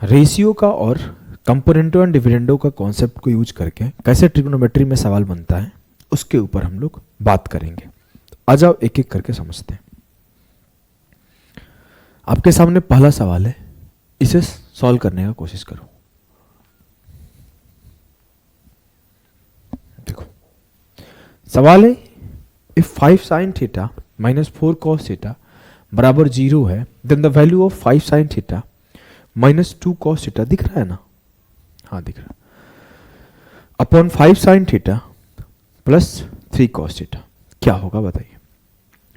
Ratio का और कंपोनेंटो and dividendo का कॉन्सेप्ट को यूज करके कैसे ट्रिग्नोमेट्री में सवाल बनता है उसके ऊपर हम लोग बात करेंगे। आ जाओ एक एक करके समझते हैं। आपके सामने पहला सवाल है, इसे सॉल्व करने का कोशिश करो। देखो सवाल है, if 5 sin theta minus 4 cos theta बराबर 0 है, then the value of 5 sin theta minus 2 cos theta दिख रहा है ना? हाँ दिख रहा है। Upon 5 sin theta plus 3 cos theta क्या होगा बताइए।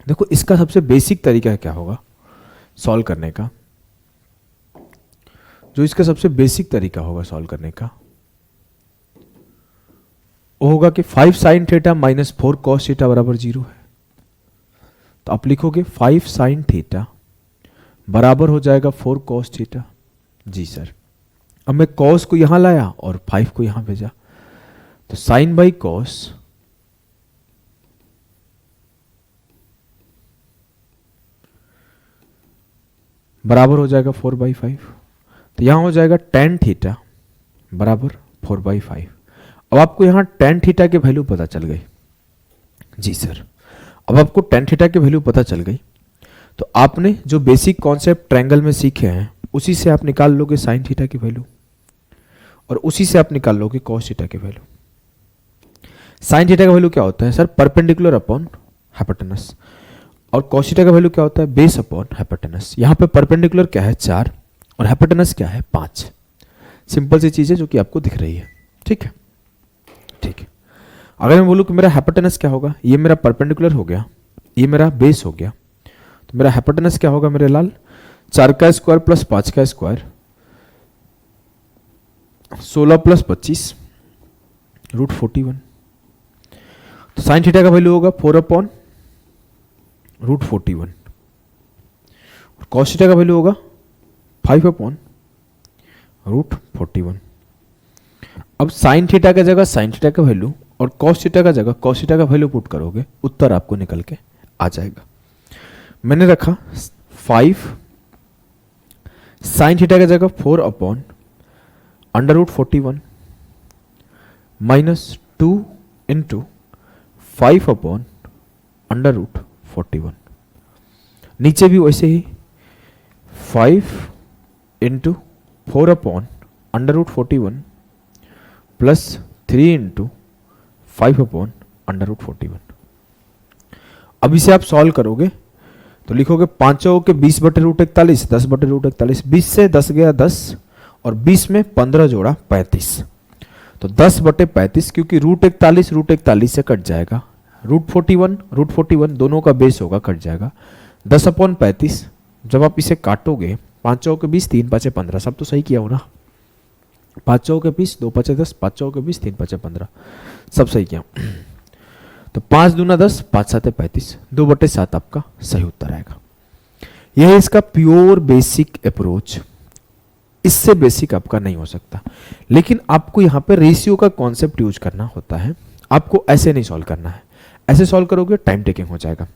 देखो इसका सबसे बेसिक तरीका क्या होगा सॉल्व करने का, जो इसका सबसे बेसिक तरीका होगा सॉल्व करने का वो होगा कि 5 sin theta minus 4 cos theta बराबर 0 है। तो आप लिखोगे 5 sin थीटा बराबर हो जाएगा 4 cos थीटा। जी सर। अब मैं cos को यहां लाया और 5 को यहां भेजा, तो sin बाई cos बराबर हो जाएगा 4/5। तो यहां हो जाएगा tan थीटा बराबर 4/5। अब आपको यहां tan थीटा की वैल्यू पता चल गई। जी सर। अब आपको tan थीटा की वैल्यू पता चल गई, तो आपने जो बेसिक कॉन्सेप्ट ट्रायंगल में सीखे हैं उसी से आप निकाल लोगे sin थीटा की वैल्यू, और उसी से आप निकाल लोगे cos थीटा की वैल्यू। sin थीटा का वैल्यू क्या होता है सर? Perpendicular upon hypotenuse. और cos थीटा का वैल्यू क्या होता है? Base upon hypotenuse. यहाँ पे परपेंडिकुलर क्या है? 4 और हाइपोटेनस क्या है? 5। सिंपल सी चीज है जो कि आपको दिख रही है। ठीक है, ठीक है। अगर मैं बोलूँ कि मेरा हाइपोटेनस क्या होगा, ये मेरा परपेंडिकुलर हो गया, ये मेरा बेस हो गया, तो मेरा हाइपोटेनस क्या होगा मेरे लाल? 4 का स्क्वायर प्लस 5 का स्क्वायर, 16 प्लस 25 रूट 41। तो साइन थीटा का वैल्यू होगा 4 अपॉन रूट 41, और कॉस थीटा का वैल्यू होगा 5 अपॉन रूट 41। अब साइन थीटा का जगह साइन थीटा का वैल्यू और कॉस थीटा का जगह कॉस थीटा का वैल्यू पुट करोगे, उत्तर आपको निकल के आ जाएगा। मैंने रखा 5 साइन थीटा का जगह 4 upon under root 41 minus 2 into 5 upon under root 41। नीचे भी वैसे ही 5 into 4 upon under root 41 plus 3 into 5 upon under root 41। अब इसे आप सॉल्व करोगे तो लिखोगे 5 के 20 बटे रूट 41, 10 बटे रूट 41, 20 से 10 गया 10 और 20 में 15 जोड़ा 35। तो 10 बटे 35, क्योंकि रूट 41 से कट जाएगा, रूट 41 दोनों का बेस होगा, कट जाएगा। 10 अपॉन 35, जब आप इसे काटोगे 5 के 20, 3 5 15, सब तो सही किया हो ना? 5 के 20, 2 5 10, 5 के 20, 3 5 15, सब सही किया। तो 5 दूना 10, 5 7 35, 2 बटे 7 आपका सही उत्तर आएगा। यह है इसका प्योर बेसिक अप्रोच। इससे बेसिक आपका नहीं हो सकता, लेकिन आपको यहां पे रेशियो का कॉन्सेप्ट यूज करना होता है। आपको ऐसे नहीं सॉल्व करना है, ऐसे सॉल्व करोगे टाइम टेकिंग हो जाएगा।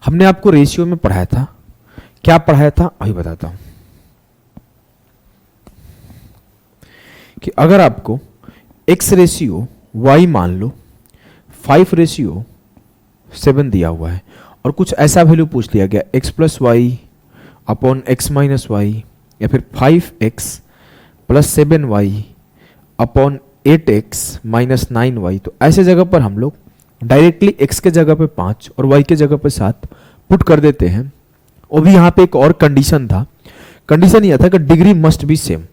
हमने आपको रेशियो में पढ़ाया था, क्या पढ़ाया था अभी बताता हूं। कि अगर आपको x रेशियो y मान लो 5 रेशियो 7 दिया हुआ है और कुछ ऐसा वैल्यू पूछ लिया गया x plus Y upon x minus Y, या फिर 5x plus 7y upon 8x minus 9y, तो ऐसे जगह पर हम लोग डायरेक्टली x के जगह पे 5 और y के जगह पे 7 पुट कर देते हैं। वो भी यहाँ पे एक और कंडीशन था, कंडीशन यह था कि डिग्री मस्ट बी सेम।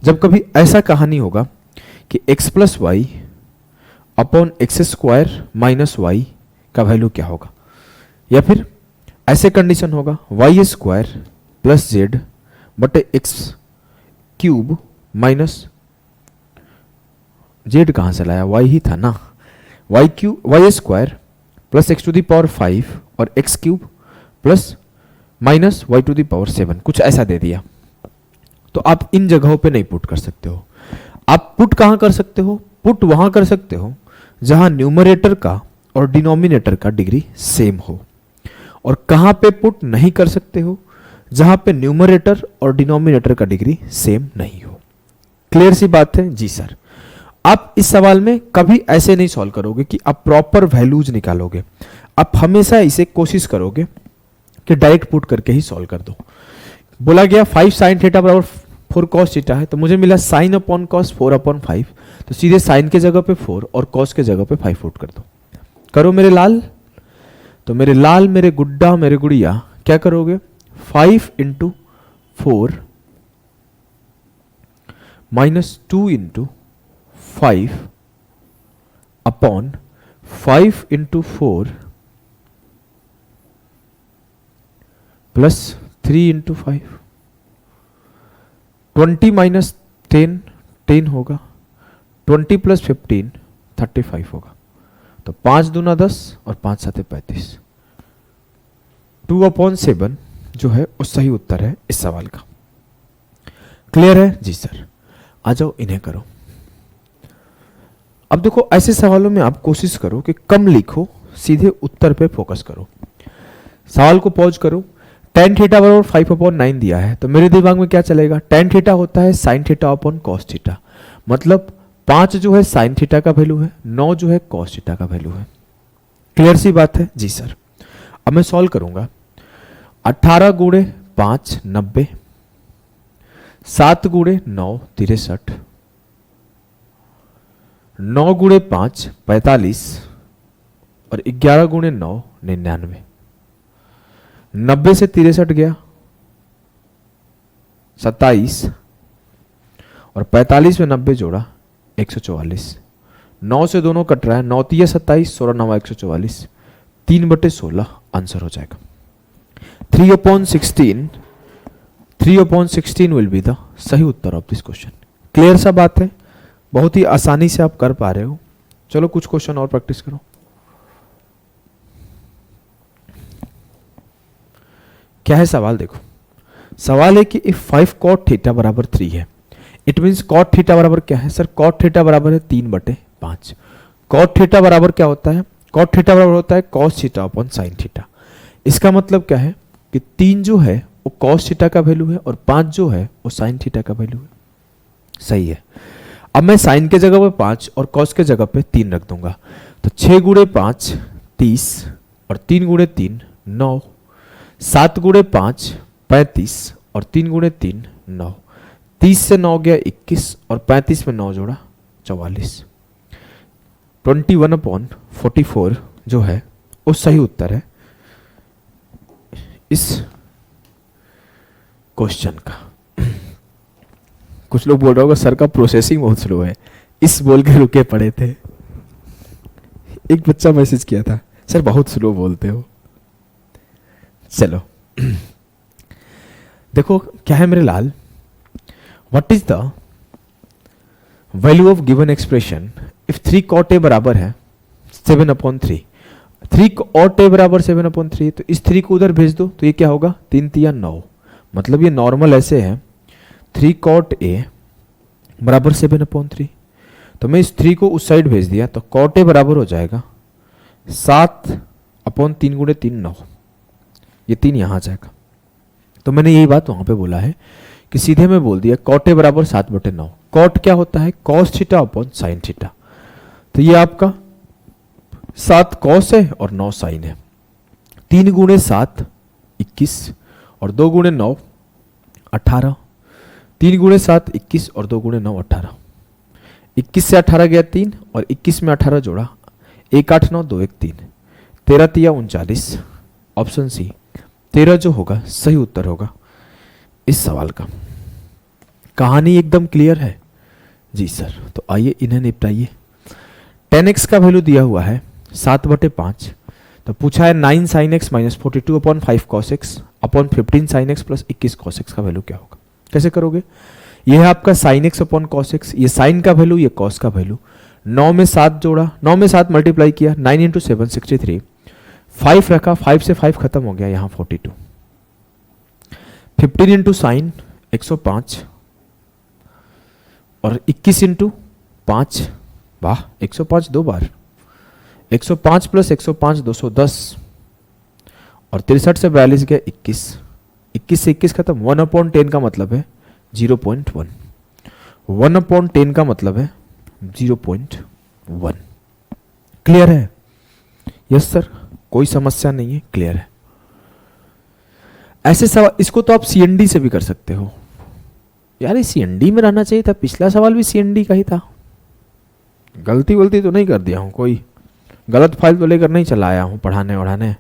जब कभी ऐसा कहानी होगा कि x plus Y upon X square minus Y का वैल्यू क्या होगा, या फिर ऐसे कंडीशन होगा वाई स्क्वायर प्लस जेड बटे एक्स क्यूब माइनस जेड, कहां से लाया? वाई ही था ना। Y square plus X to the power 5 और X cube plus minus Y to the power 7, कुछ ऐसा दे दिया। तो आप इन जगहों पे नहीं पुट कर सकते हो। आप पुट कहां कर सकते हो? पुट वहां कर सकते हो जहां न्यूमरेटर का और डिनोमिनेटर का डिग्री सेम हो। और कहां पे पुट नहीं कर सकते हो? जहां पे न्यूमरेटर और डिनोमिनेटर का डिग्री सेम नहीं हो। क्लियर सी बात है जी सर। आप इस सवाल में कभी ऐसे नहीं सॉल्व करोगे कि आप प्रॉपर वैल्यूज निकालोगे, आप हमेशा इसे कोशिश करोगे कि डायरेक्ट पुट करके ही सॉल्व कर दो। बोला गया 5 sin थीटा बराबर 4 cos थीटा है, तो मुझे मिला sin अपॉन cos 4/5, तो सीधे sin के जगह पे 4 और cos के जगह पे 5 पुट कर दो। करो मेरे लाल। तो मेरे लाल, मेरे गुड्डा, मेरे गुड़िया, क्या करोगे? 5 × 4 -2 × 5 अपॉन 5 × 4 प्लस 3 × 5। 20 - 10 10 होगा, 20 + 15 35 होगा। तो 5 दूना 10 और 5 साथे 35। 2/7 जो है वो सही उत्तर है इस सवाल का। क्लियर है जी सर। आ जाओ इन्हें करो। अब देखो ऐसे सवालों में आप कोशिश करो कि कम लिखो, सीधे उत्तर पे फोकस करो। सवाल को पॉज करो। tan थीटा बराबर 5/9 दिया है, तो मेरे दिमाग में क्या चलेगा? tan थीटा होता है sin theta upon cos theta, मतलब 5 जो है sin थीटा का वैल्यू है, 9 जो है cos थीटा का वैल्यू है। क्लियर सी बात है जी सर। अब मैं सॉल्व करूंगा। 18 × 5 90, 7 × 9 63, 9 × 5 45 और 11 × 9 99। 90 से 63 गया 27 और 45 में 90 जोड़ा 144। 9 से दोनों कट रहा है, 9 × 27, 16 × 9 144, 3/16 आंसर हो जाएगा। 3/16 विल बी द सही उत्तर ऑफ दिस क्वेश्चन। क्लियर सा बात है, बहुत ही आसानी से आप कर पा रहे हो। चलो कुछ क्वेश्चन और प्रैक्टिस करो। क्या है सवाल? देखो सवाल है कि इफ 5 cot थीटा बराबर 3 है, इट मीन्स cot थीटा बराबर क्या है सर? cot थीटा बराबर है 3/5। cot थीटा बराबर क्या होता है? cot थीटा बराबर होता है cos theta upon sin theta. इसका मतलब क्या है कि 3 जो है वो cos थीटा का वैल्यू है और 5 जो है वो sin थीटा का वैल्यू है। सही है। अब मैं sin के जगह पे 5 और cos के जगह पे 3 रख दूंगा, तो 6 × 5 30 और 3 × 3 9, 7 × 5 35 और 3 × 3 9। 30 से 9 गया 21 और 35 में 9 जोड़ा 44। 21/44 जो है वो सही उत्तर है इस क्वेश्चन का। कुछ लोग बोल रहे होगा सर का प्रोसेसिंग बहुत स्लो है, इस बोल के रुके पड़े थे। एक बच्चा मैसेज किया था सर बहुत स्लो बोलते हो। चलो देखो क्या है मेरे लाल। What is the value of given expression if 3 cot a बराबर है 7/3। 3 cot a बराबर 7/3, तो इस 3 को उधर भेज दो तो ये क्या होगा? 3 × 3 9। मतलब ये नॉर्मल ऐसे है 3 cot a बराबर 7/3, तो मैं इस 3 को उस साइड भेज दिया तो cot a बराबर हो जाएगा 7/3 × 3 9। ये 3 यहां आ जाएगा। तो मैंने यही बात वहां पे बोला है कि सीधे में बोल दिया cot a बराबर 7/9। cot क्या होता है? cos theta upon sin theta. तो ये आपका 7 cos है और 9 sin है। 3 × 7 21 और 2 × 9 18। 3 × 7 21 और 2 × 9 18। 21 से 18 गया 3 और 21 में 18 जोड़ा 1 8 9 2 1 3। 13 × 3 39। ऑप्शन सी 13 जो होगा सही उत्तर होगा इस सवाल का। कहानी एकदम क्लियर है जी सर। तो आइए इन्हें निपटाइए। 10x का वैल्यू दिया हुआ है 7/5, तो पूछा है 9 sin x - 42/5 cos x upon 15 sin x plus 21 cos x का वैल्यू क्या होगा? कैसे करोगे? यह है आपका sin x upon cos x, ये sin का वैल्यू, ये cos का वैल्यू। 9 में 7 जोड़ा, 9 में 7 मल्टीप्लाई किया, 9 × 7 63। 5 रखा, 5 से 5 खत्म हो गया, यहां 42। 15 × sin 105 और 21 × 5, वाह 105 दो बार, 105 + 105 210 और 63 से 42 गया 21 21 से 21 खत्म, 1/10 का मतलब है 0.1, 1/10 का मतलब है 0.1। क्लियर है? यस सर, कोई समस्या नहीं है, क्लियर है। ऐसे सवाल, इसको तो आप सीएनडी से भी कर सकते हो। यार ये सीएनडी में रहना चाहिए था, पिछला सवाल भी सीएनडी का ही था। गलती वलती तो नहीं कर दिया हूँ, कोई गलत फाइल तो लेकर नहीं चला आया हूँ पढ़ाने वढ़ाने।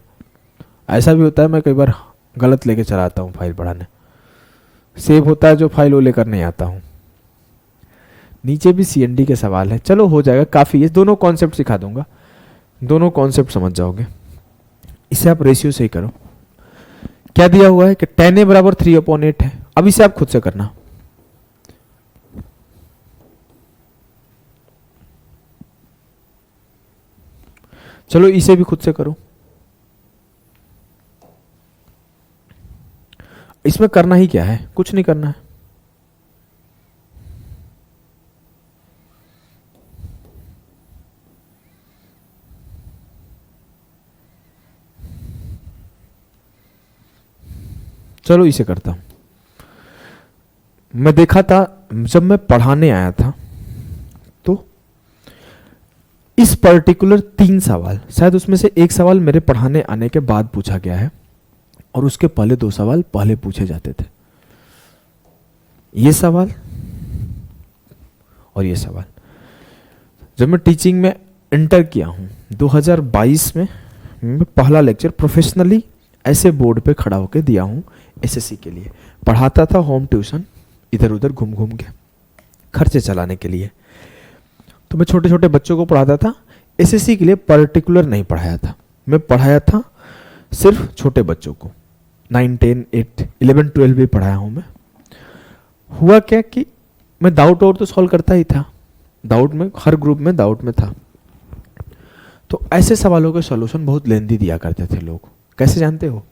ऐसा भी होता है, मैं कई बार गलत लेके चला आता हूँ फाइल पढ़ाने, सेव होता है जो फाइल वो लेकर नहीं आता हूँ। नीचे भी सीएनडी के सवाल है, चलो हो जाएगा, काफ़ी है। दोनों कॉन्सेप्ट सिखा दूंगा, दोनों कॉन्सेप्ट समझ जाओगे। इसे आप रेशियो से ही करो। क्या दिया हुआ है कि tan a बराबर 3/8 है। अब इसे आप खुद से करना। चलो इसे भी खुद से करो। इसमें करना ही क्या है, कुछ नहीं करना है। चलो इसे करता हूं। मैं देखा था जब मैं पढ़ाने आया था तो इस पर्टिकुलर 3 सवाल, शायद उसमें से एक सवाल मेरे पढ़ाने आने के बाद पूछा गया है और उसके पहले 2 सवाल पहले पूछे जाते थे। ये सवाल और ये सवाल जब मैं टीचिंग में एंटर किया हूं 2022 में, मैं पहला लेक्चर प्रोफेशनली ऐसे बोर्ड पे खड़ा होकर दिया हूं एसएससी के लिए। पढ़ाता था होम ट्यूशन, इधर उधर घूम घूम के खर्चे चलाने के लिए। तो मैं छोटे छोटे बच्चों को पढ़ाता था, एसएससी के लिए पर्टिकुलर नहीं पढ़ाया था। मैं पढ़ाया था सिर्फ छोटे बच्चों को, 9, 10, 8, 11, 12 भी पढ़ाया हूं मैं। हुआ क्या कि मैं डाउट और तो सॉल्व करता ही था, डाउट में हर ग्रुप में डाउट में था। तो ऐसे सवालों के सॉल्यूशन बहुत लेंदी दिया करते थे लोग। कैसे जानते हो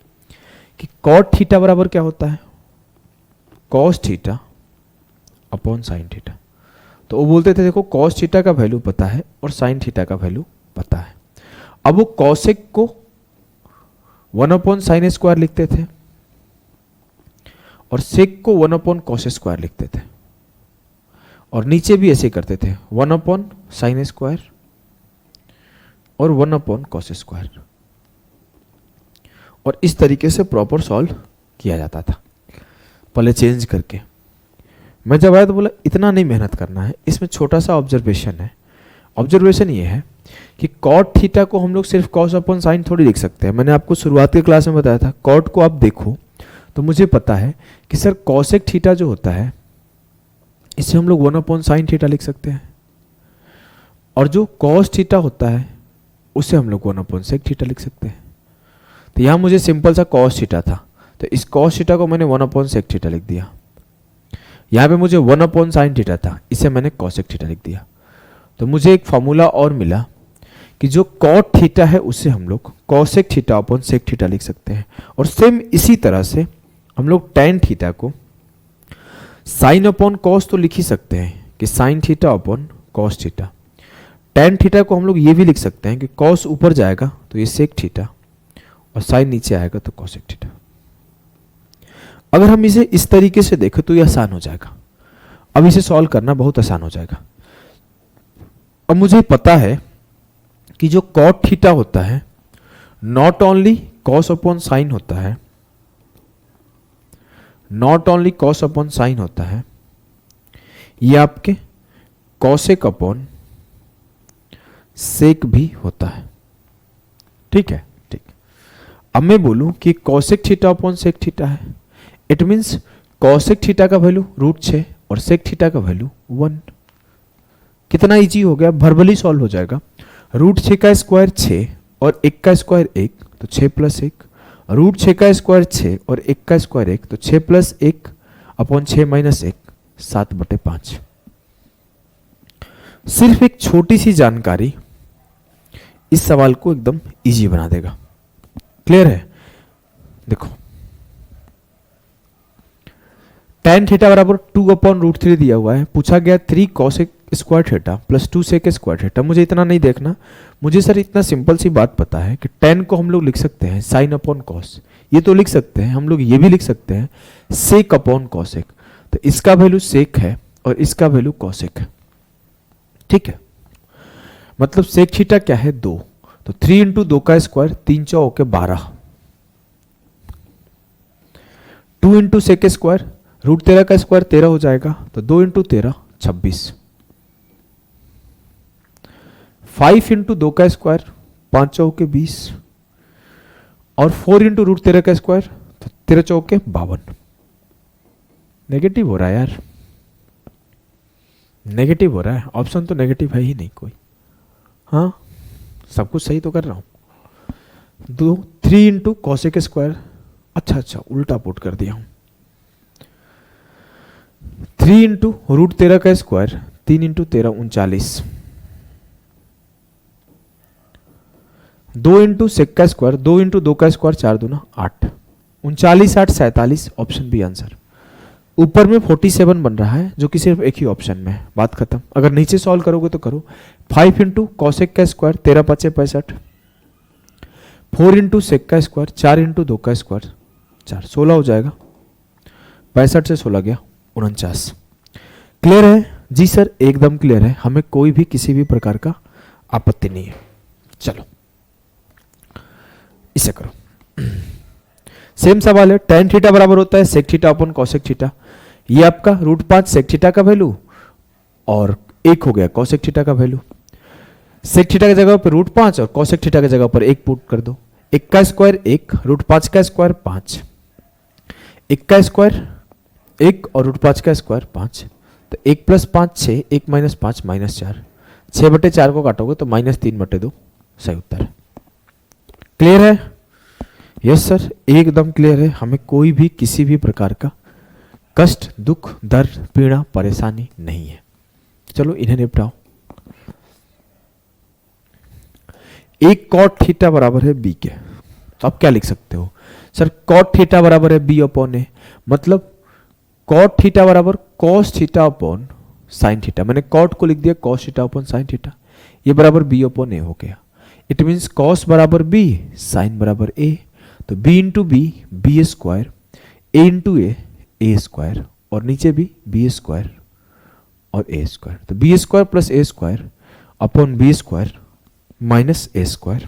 कि कॉट थीटा बराबर क्या होता है, cos theta upon sine theta. तो वो बोलते थे देखो कॉस थीटा का वैल्यू पता है और साइन थीटा का वैल्यू पता है। अब वो कॉसेक को 1/sin² लिखते थे और सेक को 1/cos² लिखते थे, और नीचे भी ऐसे करते थे 1/sin² और 1/cos², और इस तरीके से प्रॉपर सॉल्व किया जाता था, पहले चेंज करके। मैं जब आया तो बोला इतना नहीं मेहनत करना है, इसमें छोटा सा ऑब्जर्वेशन है। ऑब्जर्वेशन ये है कि कॉट थीटा को हम लोग सिर्फ कॉस अपॉन साइन थोड़ी लिख सकते हैं। मैंने आपको शुरुआत के क्लास में बताया था, कॉट को आप देखो तो मुझे पता है कि सर कॉसेक थीटा जो होता है इसे हम लोग 1/sin थीटा लिख सकते हैं, और जो कॉस थीटा होता है उसे हम लोग 1/sec थीटा लिख सकते हैं। तो यहाँ मुझे सिंपल सा कॉस थीटा था, तो इस कॉस थीटा को मैंने 1/sec थीटा लिख दिया। यहाँ पे मुझे 1/sin थीटा था, इसे मैंने cosec थीटा लिख दिया। तो मुझे एक फॉर्मूला और मिला कि जो कॉट थीटा है उसे हम लोग cosec theta upon sec theta लिख सकते हैं, और सेम इसी तरह से हम लोग tan थीटा को साइन अपॉन कॉस तो लिख ही सकते हैं कि sign theta upon cos theta. tan theta को हम लोग ये भी लिख सकते हैं कि कॉस ऊपर जाएगा तो ये sec थीटा और साइन नीचे आएगा तो cosec थीटा। अगर हम इसे इस तरीके से देखें तो ये आसान हो जाएगा। अब इसे सॉल्व करना बहुत आसान हो जाएगा। अब मुझे पता है कि जो कॉट थीटा होता है not only cos upon sine होता है, not only cos upon sine होता है, ये आपके कॉसेक अपॉन सेक भी होता है। ठीक है, ठीक। अब मैं बोलूं कि cosec theta upon sec theta है, इट मीन्स कॉसेक थीटा का वैल्यू √6 और सेक थीटा का वैल्यू 1। कितना इजी हो गया, वर्बली सॉल्व हो जाएगा। √6 का स्क्वायर 6 और 1 का स्क्वायर 1 तो 6 + 1, √6 का स्क्वायर 6 और 1 का स्क्वायर 1 तो 6 + 1 अपॉन 6 - 1 7/5। सिर्फ एक छोटी सी जानकारी इस सवाल को एकदम इजी बना देगा। क्लियर है? देखो tan थीटा बराबर 2/√3 दिया हुआ है, पूछा गया 3 cosec² theta plus 2 sec² theta. मुझे इतना नहीं देखना, मुझे सर इतना सिंपल सी बात पता है कि tan को हम लोग लिख सकते हैं sin अपॉन कॉस। ये तो लिख सकते हैं हम लोग, ये भी लिख सकते हैं सेक अपॉन कॉसेक। तो इसका वैल्यू सेक है और इसका वैल्यू कॉसेक है, ठीक है। मतलब सेक थीटा क्या है 2, तो 3 इंटू 2 का स्क्वायर, 3 चौ के 12, 2 इंटू सेक स्क्वायर, रूट 13 का स्क्वायर 13 हो जाएगा, तो 2 इंटू 13 26, 5 इंटू 2 का स्क्वायर 5 चौ के 20, और 4 इंटू रूट 13 का स्क्वायर, तो 13 चौ के 52। नेगेटिव हो रहा है यार, नेगेटिव हो रहा है, ऑप्शन तो नेगेटिव है ही नहीं कोई। हाँ सब कुछ सही तो कर रहा हूं। 3 इंटू कॉसेक स्क्वायर, अच्छा उल्टा पुट कर दिया हूं। 3 इंटू रूट 13 का स्क्वायर, 3 इंटू 13 39, 2 इंटू सेक का स्क्वायर, 2 इंटू 2 का स्क्वायर 4 दूना 8, 39 8 47, ऑप्शन बी आंसर। ऊपर में 47 बन रहा है जो कि सिर्फ एक ही ऑप्शन में है, बात खत्म। अगर नीचे सॉल्व करोगे तो करो। 5 इंटू कॉसेक का स्क्वायर 13 5 65, 4 इंटू सेक का स्क्वायर, 4 इंटू 2 का स्क्वायर 4, 16 हो जाएगा। 65 से 16 गया 49। क्लियर है जी सर? एकदम क्लियर है, हमें कोई भी किसी भी प्रकार का आपत्ति नहीं है। चलो इसे करो। सेम सवाल है, tan थीटा बराबर होता है sec theta upon cosec theta. ये आपका √5 sec थीटा का वैल्यू और 1 हो गया cosec थीटा का वैल्यू। sec थीटा की जगह पर √5 और cosec थीटा की जगह पर 1 पुट कर दो। 1 का स्क्वायर 1, √5 का स्क्वायर 5, 1 का स्क्वायर 1 और √5 का स्क्वायर 5, तो 1 + 5 6, 1 - 5 -4, 6/4 को काटोगे तो -3/2 सही उत्तर है। क्लियर है? यस सर एकदम क्लियर है, हमें कोई भी किसी भी प्रकार का कष्ट दुख दर्द पीड़ा परेशानी नहीं है। चलो इन्हें निपटाओ। एक cot थीटा बराबर है b के, तो आप क्या लिख सकते हो सर? cot थीटा बराबर है b अपॉन ए, मतलब cot थीटा बराबर cos theta upon sin theta. मैंने cot को लिख दिया cos theta upon sin theta, ये बराबर b अपॉन ए हो गया। इट मीन्स cos बराबर b, sin बराबर a, तो b into b b square, a into A square, और नीचे भी बी स्क्वायर और ए स्क्वायर, तो b square plus a square upon b square minus a square.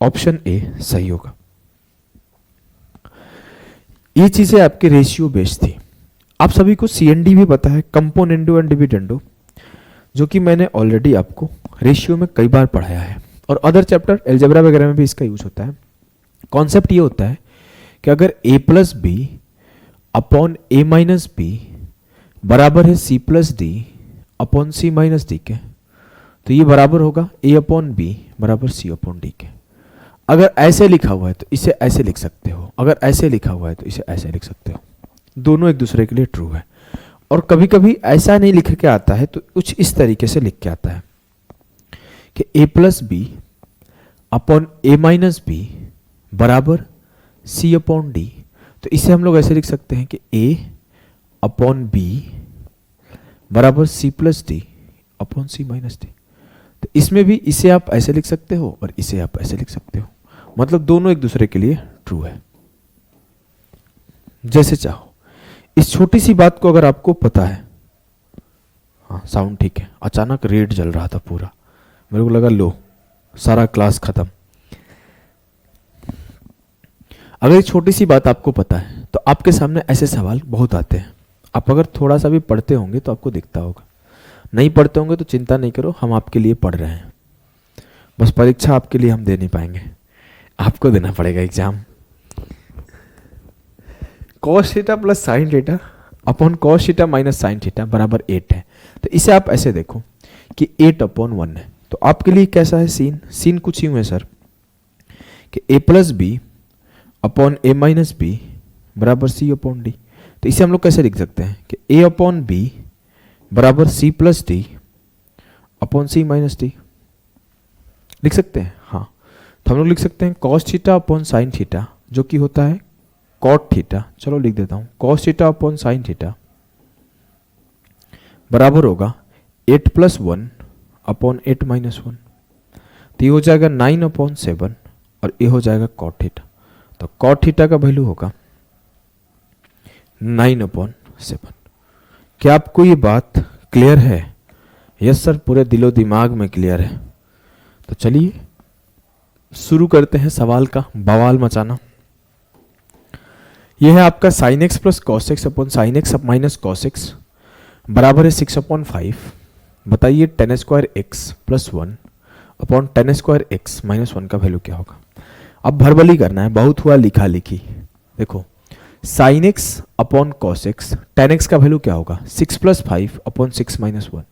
Option a सही होगा। ये चीजें आपके रेशियो बेस्ड थी। आप सभी को सीएनडी भी पता है, कंपोनेंडो एंड डिविडेंडो, जो कि मैंने ऑलरेडी आपको रेशियो में कई बार पढ़ाया है, और अदर चैप्टर एल्जेब्रा वगैरह में भी इसका यूज होता है। कॉन्सेप्ट ये होता है कि अगर a plus b upon a minus b बराबर है c plus d upon c minus d के, तो ये बराबर होगा a अपॉन बी बराबर c अपॉन डी के। अगर ऐसे लिखा हुआ है तो इसे ऐसे लिख सकते हो, अगर ऐसे लिखा हुआ है तो इसे ऐसे लिख सकते हो। दोनों एक दूसरे के लिए ट्रू है। और कभी कभी ऐसा नहीं लिख के आता है तो कुछ इस तरीके से लिख के आता है कि a plus b upon a minus b बराबर c अपॉन डी। तो इसे हम लोग ऐसे लिख सकते हैं कि a अपॉन बी बराबर c plus d upon c minus d. तो इसमें भी इसे आप ऐसे लिख सकते हो और इसे आप ऐसे लिख सकते हो, मतलब दोनों एक दूसरे के लिए ट्रू है। जैसे चाहो। इस छोटी सी बात को अगर आपको पता है, हाँ साउंड ठीक है, अचानक रेड जल रहा था पूरा, मेरे को लगा लो सारा क्लास खत्म। अगर ये छोटी सी बात आपको पता है तो आपके सामने ऐसे सवाल बहुत आते हैं। आप अगर थोड़ा सा भी पढ़ते होंगे तो आपको दिखता होगा, नहीं पढ़ते होंगे तो चिंता नहीं करो, हम आपके लिए पढ़ रहे हैं। बस परीक्षा आपके लिए हम दे नहीं पाएंगे, आपको देना पड़ेगा exam. cos theta plus sine theta upon cos theta minus sine theta बराबर 8 है। तो इसे आप ऐसे देखो कि 8 अपॉन 1 है। तो आपके लिए कैसा है सीन? सीन कुछ यूं है सर कि a plus b upon a minus b बराबर c अपॉन डी। तो इसे हम लोग कैसे लिख सकते हैं कि a अपॉन बी बराबर c plus d upon c minus D. लिख सकते हैं? हाँ, तो हम लोग लिख सकते हैं cos theta upon sine theta, जो कि होता है cot थीटा। चलो लिख देता हूं, cos theta upon sine theta बराबर होगा 8 प्लस 1 अपॉन 8 माइनस 1। तो ये हो जाएगा 9 अपॉन 7 और ये हो जाएगा cot थीटा। तो कॉट थीटा का वैल्यू होगा 9/7। क्या आपको ये बात क्लियर है? यस सर, पूरे दिलो दिमाग में क्लियर है। तो चलिए शुरू करते हैं सवाल का बवाल मचाना। यह है आपका sin x plus cos x upon sine x minus cos x बराबर है 6/5। बताइए tan square x plus 1 upon tan square x minus 1 का वैल्यू क्या होगा। अब भरबली करना है, बहुत हुआ लिखा लिखी। देखो sin x upon cos x, tan x का वैल्यू क्या होगा 6 प्लस 5 अपॉन 6 माइनस 1,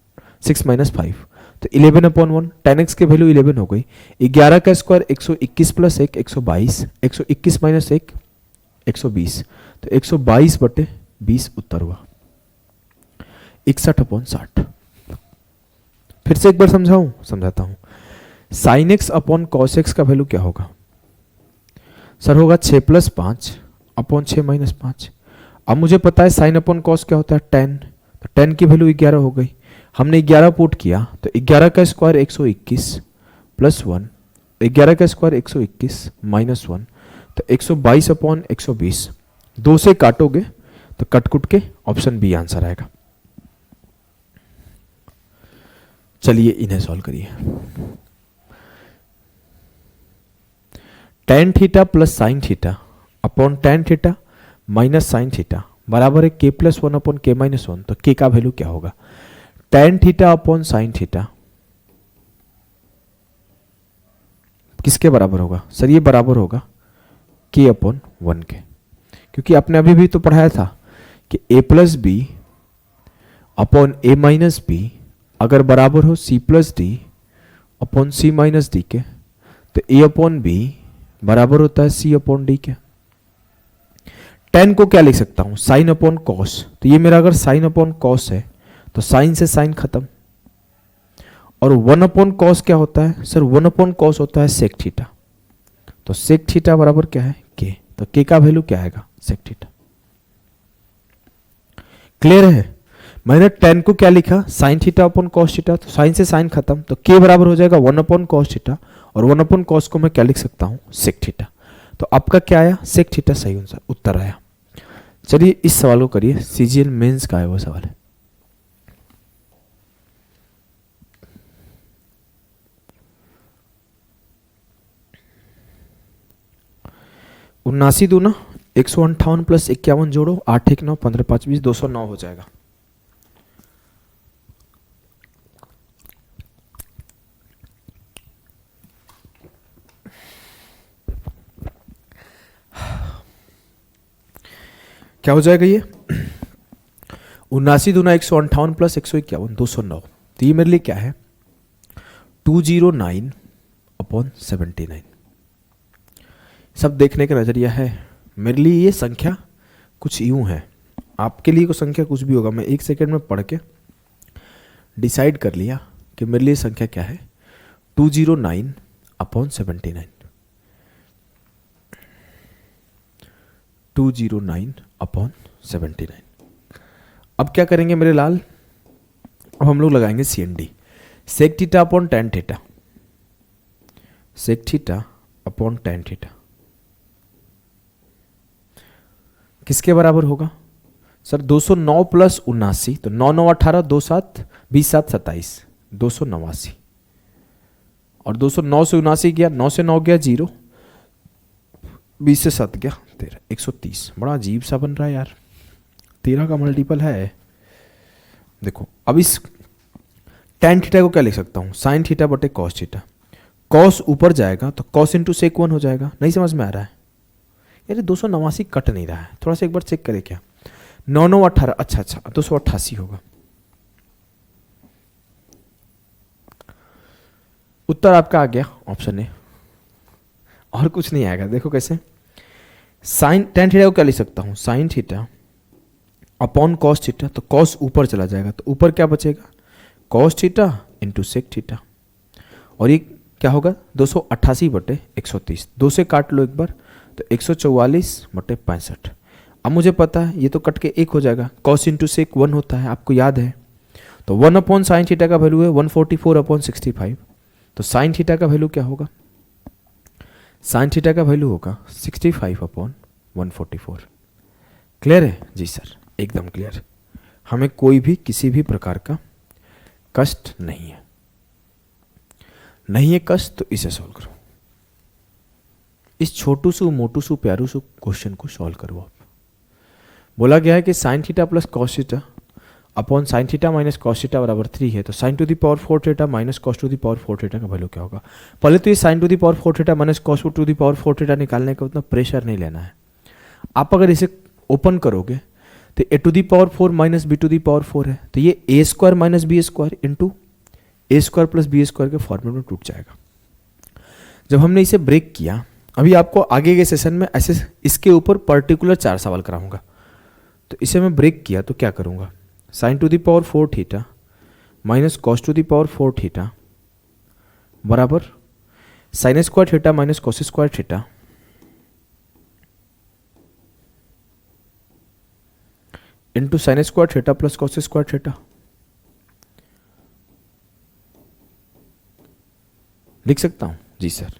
6 माइनस 5 तो 11/1। tan x के वैल्यू 11 हो गई। 11 का स्क्वायर 121 प्लस 1 122, 121 माइनस 1 120 तो 122/20 उत्तर हुआ 61/60। फिर से एक बार समझाता हूं। sin x upon cos x का वैल्यू क्या होगा सर? होगा 6 प्लस 5 अपॉन 6 माइनस 5। अब मुझे पता है साइन अपॉन कॉस क्या होता है tan, तो tan की वैल्यू 11 हो गई। हमने 11 पुट किया तो 11 का स्क्वायर 121 प्लस 1, 11 का स्क्वायर 121 माइनस 1 तो 122/120। 2 से काटोगे तो कटकुट के ऑप्शन बी आंसर आएगा। चलिए इन्हें सॉल्व करिए। tan theta plus sine theta upon tan theta minus sine theta बराबर है k plus 1 upon k minus 1। तो k का वैल्यू क्या होगा? tan theta upon sine theta किसके बराबर होगा सर? ये बराबर होगा k अपॉन 1 के, क्योंकि आपने अभी भी तो पढ़ाया था कि a plus b upon a minus b अगर बराबर हो c plus d upon c minus d के, तो a अपॉन बी बराबर होता है c अपॉन डी के। tan को क्या लिख सकता हूं? Sine upon cos. तो ये मेरा अगर साइन अपॉन कॉस है तो साइन से साइन खत्म। और 1 अपॉन कॉस क्या होता है सर? 1 अपॉन कॉस होता है सेक थीटा। तो सेक थीटा बराबर क्या है? k। तो k का वैल्यू क्या आएगा? Sec theta. क्लियर है? मैंने tan को क्या लिखा? Sign theta upon cos theta. तो साइन से साइन खत्म, तो k बराबर हो जाएगा 1 अपॉन कॉस थीटा, और 1 अपॉन कॉस को मैं क्या लिख सकता हूं? Sec theta. तो आपका क्या आया? सेक थीटा सही उत्तर आया। चलिए इस सवाल को करिए, सीजीएल मेंस का है वो सवाल है। उन्नासी दूना 158 प्लस 51 जोड़ो 8 1 9 15 5 20 209 हो जाएगा। क्या हो जाएगा ये? 79 दूना 158 प्लस 151 209। तो ये मेरे लिए क्या है? 209/79। सब देखने का नजरिया है। मेरे लिए ये संख्या कुछ यूं है, आपके लिए को संख्या कुछ भी होगा। मैं 1 सेकेंड में पढ़ के डिसाइड कर लिया कि मेरे लिए संख्या क्या है। 209/79। 209/79। अब क्या करेंगे मेरे लाल? अब हम लोग लगाएंगे CND, sec theta upon tan theta, sec theta upon tan theta किसके बराबर होगा सर? 209 प्लस 79, तो 9 9 18 2 7 20 7 27 289, और 209 से 79 गया, 9 से 9 गया 0, 20 से 7 गया 13, 130। बड़ा अजीब सा बन रहा है यार, 13 का मल्टीपल है। देखो अब इस tan थीटा को क्या लिख सकता हूँ? साइन थीटा बटे कॉस थीटा। कॉस ऊपर जाएगा तो कॉस इंटू सेक 1 हो जाएगा। नहीं समझ में आ रहा है यार? 289 कट नहीं रहा है, थोड़ा सा एक बार चेक करें क्या? 9 9 18, अच्छा 288 होगा। उत्तर आपका आ गया ऑप्शन ए, और कुछ नहीं आएगा। देखो कैसे? साइन tan थीटा को क्या लिख सकता हूं? Sine theta upon cos theta. तो कॉस ऊपर चला जाएगा, तो ऊपर क्या बचेगा? Cos theta into sec theta, और ये क्या होगा? 288/130। 2 से काट लो एक बार, तो 144/65। अब मुझे पता है ये तो कट के 1 हो जाएगा। कॉस इंटू सेक 1 होता है, आपको याद है। तो 1 अपॉन साइन थीटा का वैल्यू है 144/65। तो साइन थीटा का वैल्यू क्या होगा? साइन थीटा का वैल्यू होगा 65/144। क्लियर है जी सर? एकदम क्लियर। हमें कोई भी किसी भी प्रकार का कष्ट नहीं है, नहीं है कष्ट, तो इसे सॉल्व करो। इस छोटू सु मोटू सु प्यारू सु क्वेश्चन को सॉल्व करो आप। बोला गया है कि sine theta plus cos theta upon sine theta minus cos theta बराबर 3 है, तो sign to the power 4 theta minus cos to the power 4 theta का वैल्यू क्या होगा? पहले तो ये sign to the power 4 theta minus cos to the power 4 theta निकालने का उतना प्रेशर नहीं लेना है। आप अगर इसे ओपन करोगे तो A to the power 4 minus B to the power 4 है, तो ये A square minus B square into A square plus B square के फॉर्मेट में टूट जाएगा। जब हमने इसे ब्रेक किया, अभी आपको आगे के सेशन में ऐसे इसके ऊपर पर्टिकुलर 4 सवाल कराऊंगा, तो इसे मैं ब्रेक किया तो क्या करूंगा? Sine to the power 4 theta minus cos to the power 4 theta बराबर sine square theta minus cos square theta into sine square theta plus cos square theta. लिख सकता हूं जी सर?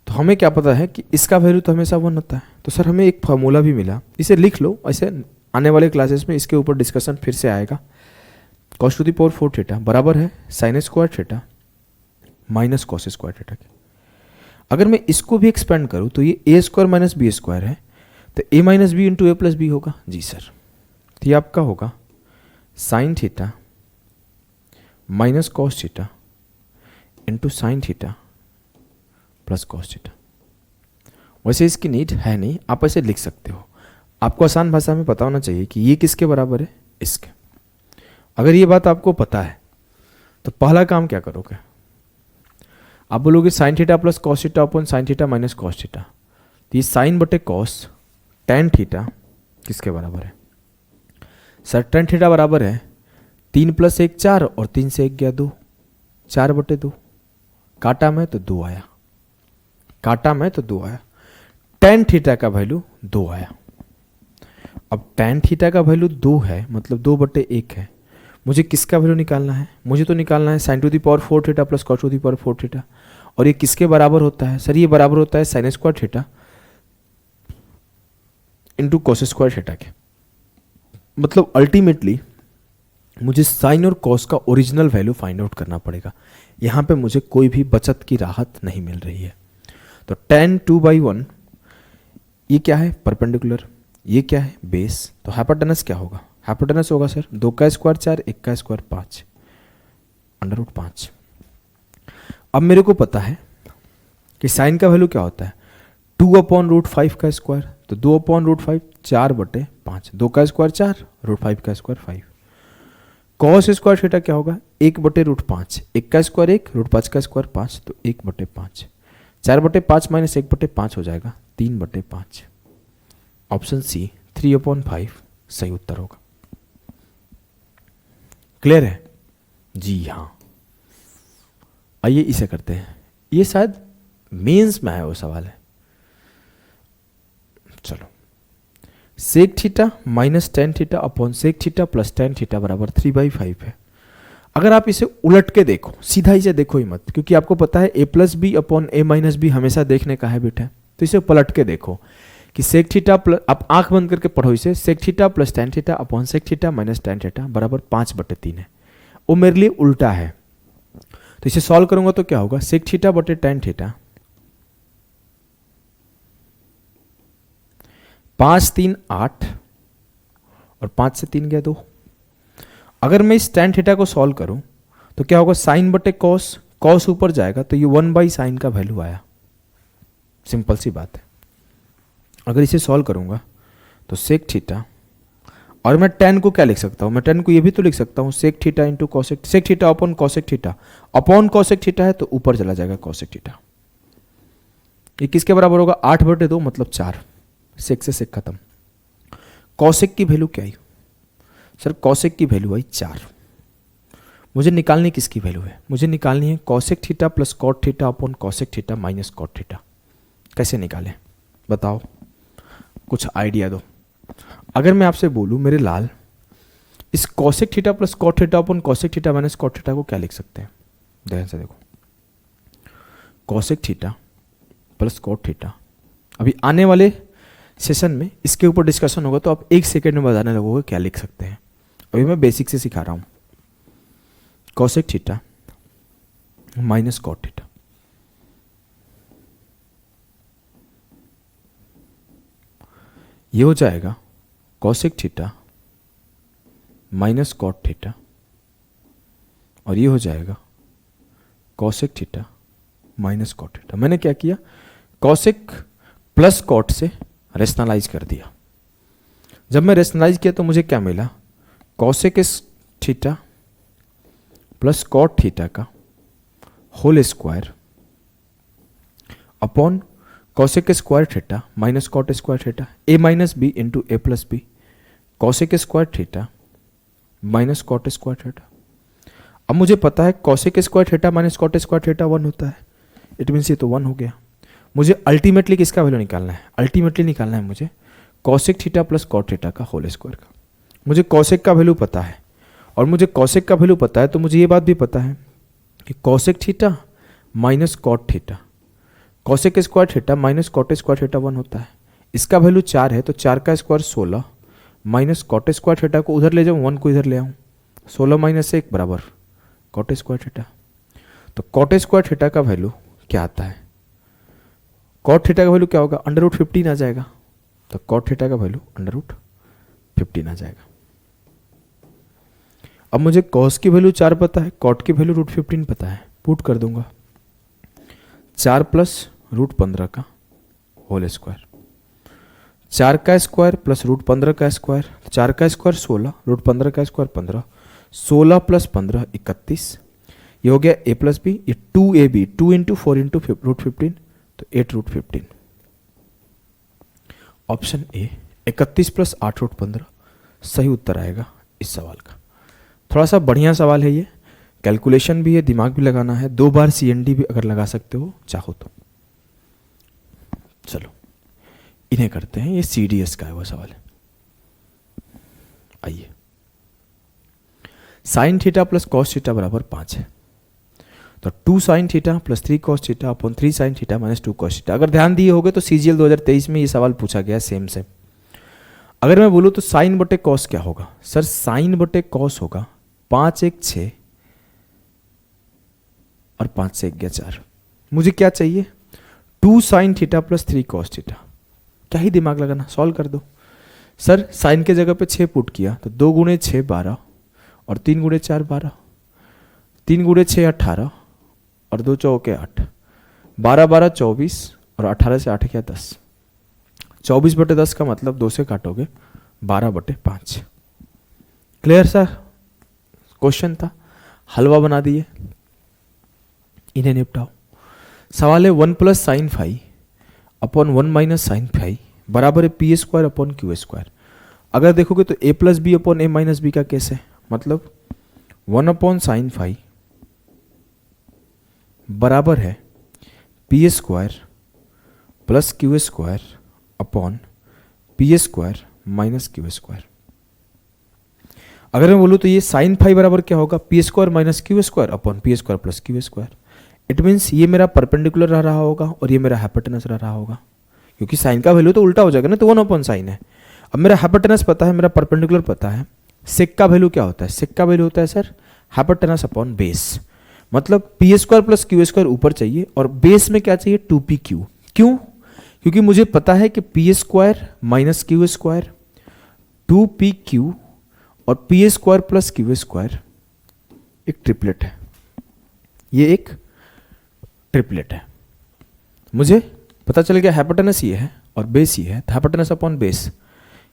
तो हमें क्या पता है कि इसका वैल्यू तो हमेशा 1 होता है, तो सर हमें एक फार्मूला भी मिला, इसे लिख लो। ऐसे आने वाले क्लासेस में इसके ऊपर डिस्कशन फिर से आएगा। Cos to the power 4 theta बराबर है sign square theta minus cos square theta के। अगर मैं इसको भी एक्सपेंड करूं तो ये A square minus B square है, तो ए minus B into A plus B होगा जी सर। तो ये आपका होगा sine theta minus cos theta into sine theta plus cos theta. वैसे इसकी नीड है नहीं, आप ऐसे लिख सकते हो। आपको आसान भाषा में पता होना चाहिए कि ये किसके बराबर है, इसके। अगर ये बात आपको पता है तो पहला काम क्या करोगे? आप बोलोगे sine theta plus cos theta upon sine theta minus cos theta. तो ये साइन बटे कॉस टेन थीटा किसके बराबर है? सर टेन थीटा बराबर है 3 + 1 4 और 3 से 1 गया 2, 4/2। काटा में तो 2 आया, काटा में तो 2 आया। टेन थीटा का वैल्यू 2 आया। अब टेन थीटा का वैल्यू 2 है, मतलब 2/1 है। मुझे किसका वैल्यू निकालना है? मुझे तो निकालना है sign to the power 4 theta plus cos to the power 4 theta. और ये किसके बराबर होता है? सर ये बराबर होता है sign square theta into cos square theta के। मतलब अल्टीमेटली मुझे साइन और कॉस का ओरिजिनल वैल्यू फाइंड आउट करना पड़ेगा। यहाँ पे मुझे कोई भी बचत की राहत नहीं मिल रही है। तो tan 2/1 ये क्या है? परपेंडिकुलर। ये क्या है? बेस। तो हाइपोटेनस क्या होगा? हाइपोटेनस होगा सर 2 का स्क्वायर 4, 1 का स्क्वायर 5, √5। अब मेरे को पता है कि साइन का वैल्यू क्या होता है? 2/√5 का स्क्वायर। तो 2/√5 4/5, 2 का स्क्वायर 4, √5 का स्क्वायर 5। कॉस स्क्वायर थीटा क्या होगा? 1/√5, 1 का स्क्वायर 1, √5 का स्क्वायर 5, तो 1/5। 4/5 माइनस 1/5 हो जाएगा 3/5। ऑप्शन सी 3/5 सही उत्तर होगा। क्लियर है जी? हाँ। आइए इसे करते हैं। ये शायद मेंस में आया वो सवाल है। चलो, sec theta minus tan theta upon sec theta plus tan theta बराबर 3/5 है। अगर आप इसे उलट के देखो, सीधा इसे देखो ही मत, क्योंकि आपको पता है a + b upon a - b हमेशा देखने का हैबिट है। तो इसे पलट के देखो कि सेक थीटा प्लस, आप आंख बंद करके पढ़ो इसे, sec theta plus tan theta upon sec theta minus tan theta बराबर 5/3 है। वो मेरे लिए उल्टा है, तो इसे सॉल्व करूंगा तो क्या होगा? सेक थीटा बटे टेन थीटा 5 3 8 और 5 से 3 गया 2। अगर मैं इस टेन थीटा को सॉल्व करूं तो क्या होगा? साइन बटे कॉस, कॉस ऊपर जाएगा तो ये 1/sin का वैल्यू आया। सिंपल सी बात है। अगर इसे सॉल्व करूंगा तो सेक थीटा, और मैं टेन को क्या लिख सकता हूं? मैं टेन को ये भी तो लिख सकता हूं sec theta into cosec, sec theta upon cosec theta, upon cosec theta है तो ऊपर चला जाएगा कॉसेक थीटा। ये किसके बराबर होगा? 8/2 मतलब 4। सेक से सेक खत्म। कॉसेक की वैल्यू क्या आई? सर कॉसेक की वैल्यू आई 4। मुझे निकालनी किसकी वैल्यू है? मुझे निकालनी है cosec theta plus cot theta upon cosec theta minus cot theta. कैसे निकालें बताओ, कुछ आइडिया दो। अगर मैं आपसे बोलूं मेरे लाल, इस cosec theta plus cot theta upon cosec theta minus cot theta को क्या लिख सकते हैं? ध्यान से देखो, cosec theta plus cot theta. अभी आने वाले सेशन में इसके ऊपर डिस्कशन होगा, तो आप 1 सेकेंड में बताने लगोगे क्या लिख सकते हैं। अभी मैं बेसिक से सिखा रहा हूँ। Cosec theta minus cot theta, ये हो जाएगा cosec theta minus cot theta, और ये हो जाएगा cosec theta minus cot theta. मैंने क्या किया, कॉसेक प्लस कॉट से रेशनलाइज कर दिया। जब मैं रेशनलाइज किया तो मुझे क्या मिला, cosec theta plus cot theta का whole square upon cosec square theta minus cot square theta, A minus B into A plus B, cosec square theta minus cot square theta. अब मुझे पता है cosec square theta minus cot square theta 1 होता है, it means ये तो 1 हो गया। मुझे अल्टीमेटली किसका वैल्यू निकालना है, अल्टीमेटली निकालना है मुझे cosec theta plus cot theta का होल स्क्वायर का। मुझे कॉसेक का वैल्यू पता है, और मुझे कॉसेक का वैल्यू पता है तो मुझे ये बात भी पता है कि cosec theta minus cot theta, cosec square theta minus cot square theta 1 होता है। इसका वैल्यू 4 है, तो 4 का स्क्वायर 16 माइनस कॉट स्क्वायर थीटा को उधर ले जाऊँ, 1 को इधर ले आऊँ, 16 माइनस 1 बराबर कॉट स्क्वायर थीटा। तो कॉट स्क्वायर थीटा का वैल्यू क्या आता है, कॉट थीटा का वैल्यू क्या होगा, अंडर रूट 15 आ जाएगा। तो कॉट थीटा का वैल्यू अंडर रूट 15 आ जाएगा। अब मुझे कॉस की वैल्यू 4 पता है, कॉट की वैल्यू रूट 15 पता है, पुट कर दूंगा 4 प्लस रूट 15 का होल स्क्वायर, 4 का स्क्वायर प्लस रूट 15 का स्क्वायर, 4 का स्क्वायर 16, रूट 15 का स्क्वायर 15, 16 प्लस 15 31, ये हो गया ए प्लस बी, ये 2ab 2 इंटू 4 इंटू रूट 15, तो 8 root 15। Option a 31 plus 8 root 15 सही उत्तर आएगा इस सवाल का। थोड़ा सा बढ़िया सवाल है ये, कैलकुलेशन भी है, दिमाग भी लगाना है, 2 बार CND भी अगर लगा सकते हो चाहो तो। चलो इन्हें करते हैं, ये CDS का है वो सवाल है। आइए, sine theta plus cos theta बराबर 5 है, तो 2 sine theta plus 3 cos theta upon 3 sine theta minus 2 cos theta. अगर ध्यान दिए होगे तो CGL 2023 में ये सवाल पूछा गया सेम से। अगर मैं बोलूँ तो साइन बटे कॉस क्या होगा, सर साइन बटे कॉस होगा 5 1 6 और 5 से 1 गया 4। मुझे क्या चाहिए, 2 sine theta plus 3 cos theta. क्या ही दिमाग लगाना, सॉल्व कर दो। सर साइन के जगह पे 6 पुट किया तो 2 गुणे 6 12 और 3 गुणे 4 12, 3 गुणे 6 18 और 2 चौके 8, 12 12 24 और 18 से 8 क्या 10, 24 बटे 10 का मतलब 2 से काटोगे 12 बटे 5। क्लियर सर, क्वेश्चन था, हलवा बना दिए, इन्हें निपटाओ। सवाल है 1 plus sine phi upon 1 minus sine phi बराबर है p square upon q square. अगर देखोगे तो a plus b upon a minus b का केस है, मतलब 1 अपॉन साइन फाई बराबर है p square plus q square upon p square minus q square. अगर मैं बोलूँ तो ये साइन फाई बराबर क्या होगा, P square minus q square upon p square plus q square. It means ये मेरा परपेंडिकुलर रह रहा होगा और ये मेरा हाइपोटेनस रह रहा होगा, क्योंकि साइन का वैल्यू तो उल्टा हो जाएगा ना, तो 1 अपॉन साइन है। अब मेरा हाइपोटेनस पता है, मेरा परपेंडिकुलर पता है, सेक का वैल्यू क्या होता है, सेक का वैल्यू होता है सर हाइपोटेनस अपॉन बेस, मतलब P square plus q square ऊपर चाहिए और बेस में क्या चाहिए 2pq। क्यों, क्योंकि मुझे पता है कि P square minus q square 2pq और P square plus q square एक ट्रिपलेट है, ये एक ट्रिपलेट है। मुझे पता चल गया हाइपोटेनस ये है और बेस ये है, हाइपोटेनस अपॉन बेस।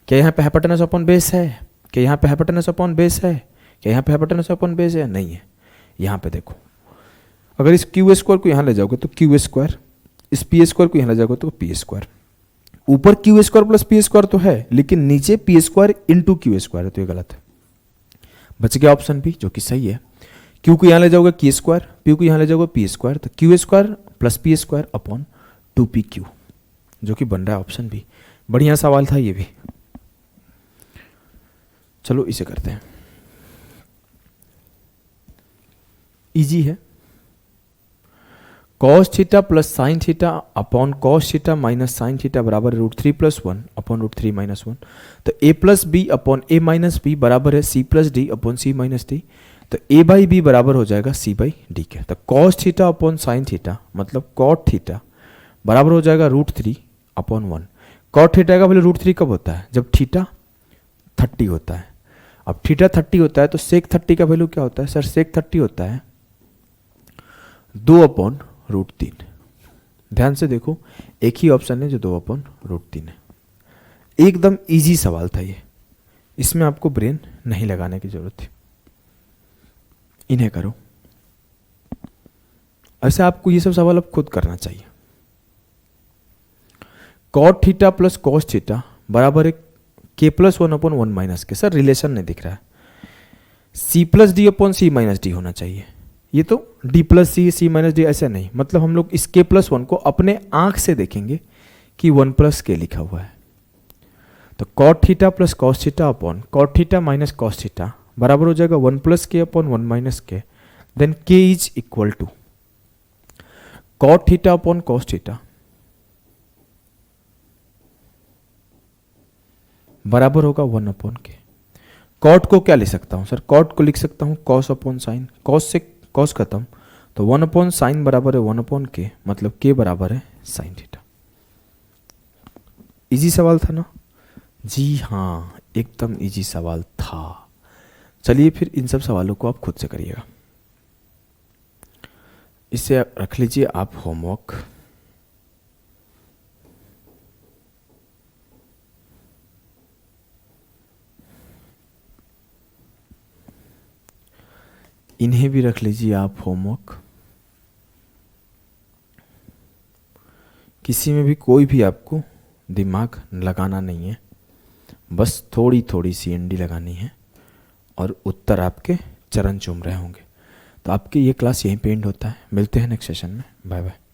क्या यहाँ पे हाइपोटेनस अपॉन बेस है, क्या यहाँ पे हाइपोटेनस अपॉन बेस है, क्या यहाँ पे हाइपोटेनस अपॉन बेस है, नहीं है। यहाँ पे देखो, अगर इस क्यू स्क्वायर को यहाँ ले जाओगे तो क्यू स्क्वायर, इस पी स्क्वायर को यहाँ ले जाओगे तो पी स्क्वायर। ऊपर Q square plus P square तो है, लेकिन नीचे P square into Q square है, तो ये गलत है। बच गया ऑप्शन बी जो कि सही है। क्यू को यहाँ ले जाओगे की स्क्वायर, पी को यहाँ ले जाओगे पी स्क्वायर, तो Q square plus P square upon 2pq, जो कि बन रहा है ऑप्शन बी। बढ़िया सवाल था ये भी। चलो इसे करते हैं, इजी है। Cos theta plus sine theta upon cos theta minus sine theta बराबर है √3+1 अपॉन √3-1। तो a plus b upon a minus b बराबर है c plus d upon c minus d. तो a बाई बी बराबर हो जाएगा c बाई डी के। तो cos theta upon sine theta मतलब कॉट थीटा बराबर हो जाएगा √3/1। कॉट थीटा का वैल्यू √3 कब होता है? जब थीटा 30 होता है। अब थीटा 30 होता है तो सेक 30 का वैल्यू क्या होता है सर? सेक 30 होता है 2/√3। ध्यान से देखो, एक ही ऑप्शन है जो 2/√3 है। एकदम इजी सवाल था ये, इसमें आपको ब्रेन नहीं लगाने की जरूरत थी। इन्हें करो। ऐसे आपको ये सब सवाल अब खुद करना चाहिए। Cot theta plus cos theta बराबर है k+1/1 माइनस के। सर रिलेशन नहीं दिख रहा है। c plus d upon c minus D होना चाहिए। ये तो d प्लस सी c माइनस डी ऐसा नहीं, मतलब हम लोग इस k+1 को अपने आंख से देखेंगे कि 1 प्लस के लिखा हुआ है। तो cot theta plus cos theta upon cot theta minus cos theta बराबर हो जाएगा 1 plus k upon 1 minus k. Then k is equal to cot theta upon cos theta बराबर होगा 1/k। कॉट को क्या लिख सकता हूं सर? कॉट को लिख सकता हूं कॉस अपॉन साइन। कॉस से कॉस खत्म, तो 1/sin बराबर है 1/k, मतलब k बराबर है साइन थीटा। इजी सवाल था ना? जी हाँ, एकदम इजी सवाल था। चलिए फिर इन सब सवालों को आप खुद से करिएगा। इसे रख लीजिए आप होमवर्क। इन्हें भी रख लीजिए आप होमवर्क। किसी में भी कोई भी आपको दिमाग लगाना नहीं है, बस थोड़ी थोड़ी CND लगानी है और उत्तर आपके चरण चूम रहे होंगे। तो आपकी ये क्लास यहीं पे एंड होता है। मिलते हैं नेक्स्ट सेशन में। Bye bye.